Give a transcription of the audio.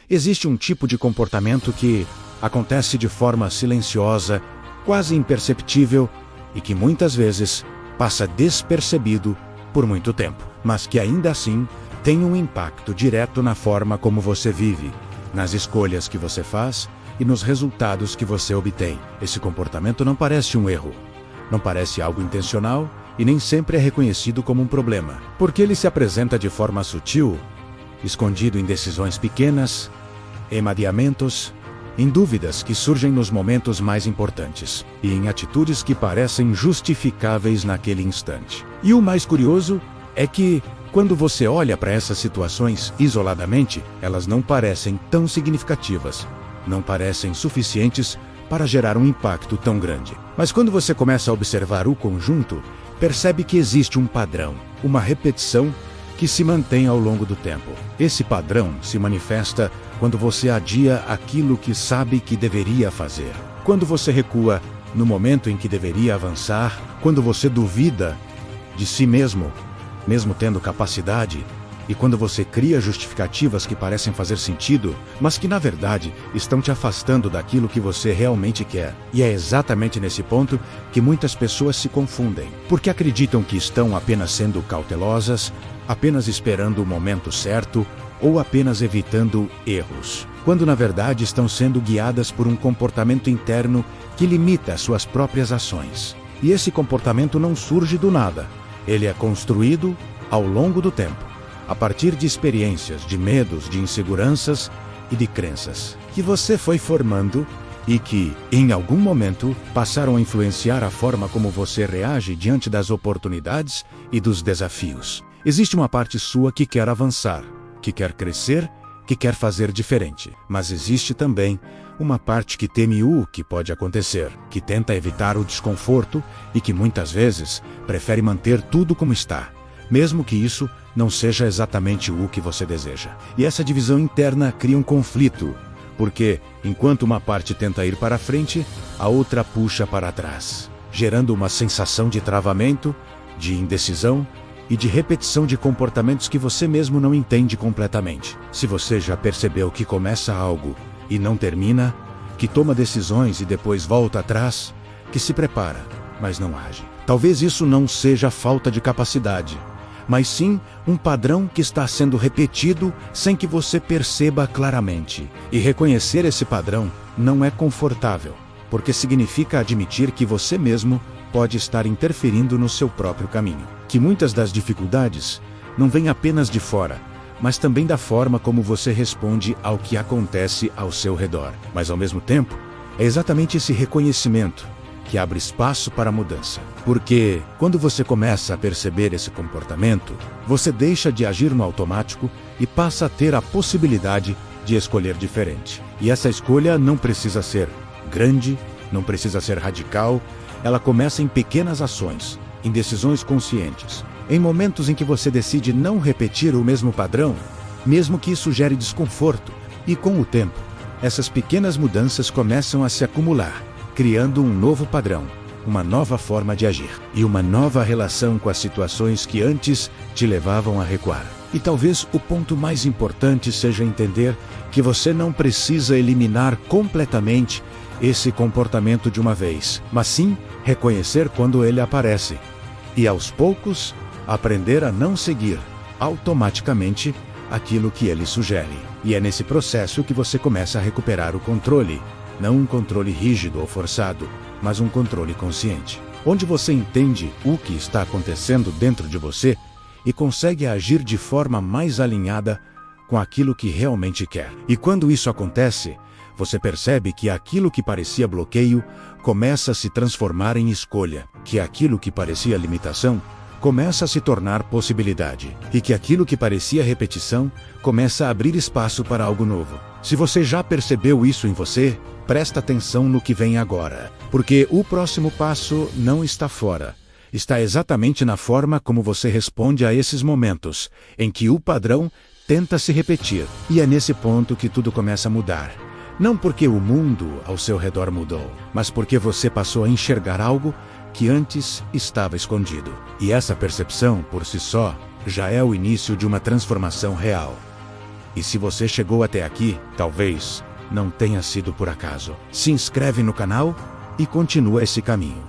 Existe um tipo de comportamento que acontece de forma silenciosa, quase imperceptível e que muitas vezes passa despercebido por muito tempo, mas que ainda assim tem um impacto direto na forma como você vive, nas escolhas que você faz e nos resultados que você obtém. Esse comportamento não parece um erro, não parece algo intencional e nem sempre é reconhecido como um problema, porque ele se apresenta de forma sutil, escondido em decisões pequenas, em adiamentos, em dúvidas que surgem nos momentos mais importantes e em atitudes que parecem justificáveis naquele instante. E o mais curioso é que, quando você olha para essas situações isoladamente, elas não parecem tão significativas, não parecem suficientes para gerar um impacto tão grande. Mas quando você começa a observar o conjunto, percebe que existe um padrão, uma repetição que se mantém ao longo do tempo. Esse padrão se manifesta quando você adia aquilo que sabe que deveria fazer, quando você recua no momento em que deveria avançar, quando você duvida de si mesmo, mesmo tendo capacidade, e quando você cria justificativas que parecem fazer sentido, mas que na verdade estão te afastando daquilo que você realmente quer. E é exatamente nesse ponto que muitas pessoas se confundem, porque acreditam que estão apenas sendo cautelosas, apenas esperando o momento certo, ou apenas evitando erros, quando na verdade estão sendo guiadas por um comportamento interno que limita suas próprias ações. E esse comportamento não surge do nada, ele é construído ao longo do tempo, a partir de experiências, de medos, de inseguranças e de crenças que você foi formando e que, em algum momento, passaram a influenciar a forma como você reage diante das oportunidades e dos desafios. Existe uma parte sua que quer avançar, que quer crescer, que quer fazer diferente. Mas existe também uma parte que teme o que pode acontecer, que tenta evitar o desconforto e que muitas vezes prefere manter tudo como está, mesmo que isso não seja exatamente o que você deseja. E essa divisão interna cria um conflito, porque enquanto uma parte tenta ir para frente, a outra puxa para trás, gerando uma sensação de travamento, de indecisão e de repetição de comportamentos que você mesmo não entende completamente. Se você já percebeu que começa algo e não termina, que toma decisões e depois volta atrás, que se prepara, mas não age. Talvez isso não seja falta de capacidade, mas sim um padrão que está sendo repetido sem que você perceba claramente. E reconhecer esse padrão não é confortável, porque significa admitir que você mesmo pode estar interferindo no seu próprio caminho. Que muitas das dificuldades não vêm apenas de fora, mas também da forma como você responde ao que acontece ao seu redor. Mas ao mesmo tempo, é exatamente esse reconhecimento que abre espaço para a mudança. Porque quando você começa a perceber esse comportamento, você deixa de agir no automático e passa a ter a possibilidade de escolher diferente. E essa escolha não precisa ser grande, não precisa ser radical, ela começa em pequenas ações, em decisões conscientes, em momentos em que você decide não repetir o mesmo padrão, mesmo que isso gere desconforto. E com o tempo, essas pequenas mudanças começam a se acumular, criando um novo padrão, uma nova forma de agir e uma nova relação com as situações que antes te levavam a recuar. E talvez o ponto mais importante seja entender que você não precisa eliminar completamente esse comportamento de uma vez, mas sim reconhecer quando ele aparece e, aos poucos, aprender a não seguir automaticamente aquilo que ele sugere. E é nesse processo que você começa a recuperar o controle. Não um controle rígido ou forçado, mas um controle consciente, onde você entende o que está acontecendo dentro de você e consegue agir de forma mais alinhada com aquilo que realmente quer. E quando isso acontece, você percebe que aquilo que parecia bloqueio começa a se transformar em escolha, que aquilo que parecia limitação começa a se tornar possibilidade, e que aquilo que parecia repetição começa a abrir espaço para algo novo. Se você já percebeu isso em você, presta atenção no que vem agora, porque o próximo passo não está fora, está exatamente na forma como você responde a esses momentos em que o padrão tenta se repetir. E é nesse ponto que tudo começa a mudar. Não porque o mundo ao seu redor mudou, mas porque você passou a enxergar algo que antes estava escondido. E essa percepção, por si só, já é o início de uma transformação real. E se você chegou até aqui, talvez não tenha sido por acaso. Se inscreve no canal e continua esse caminho.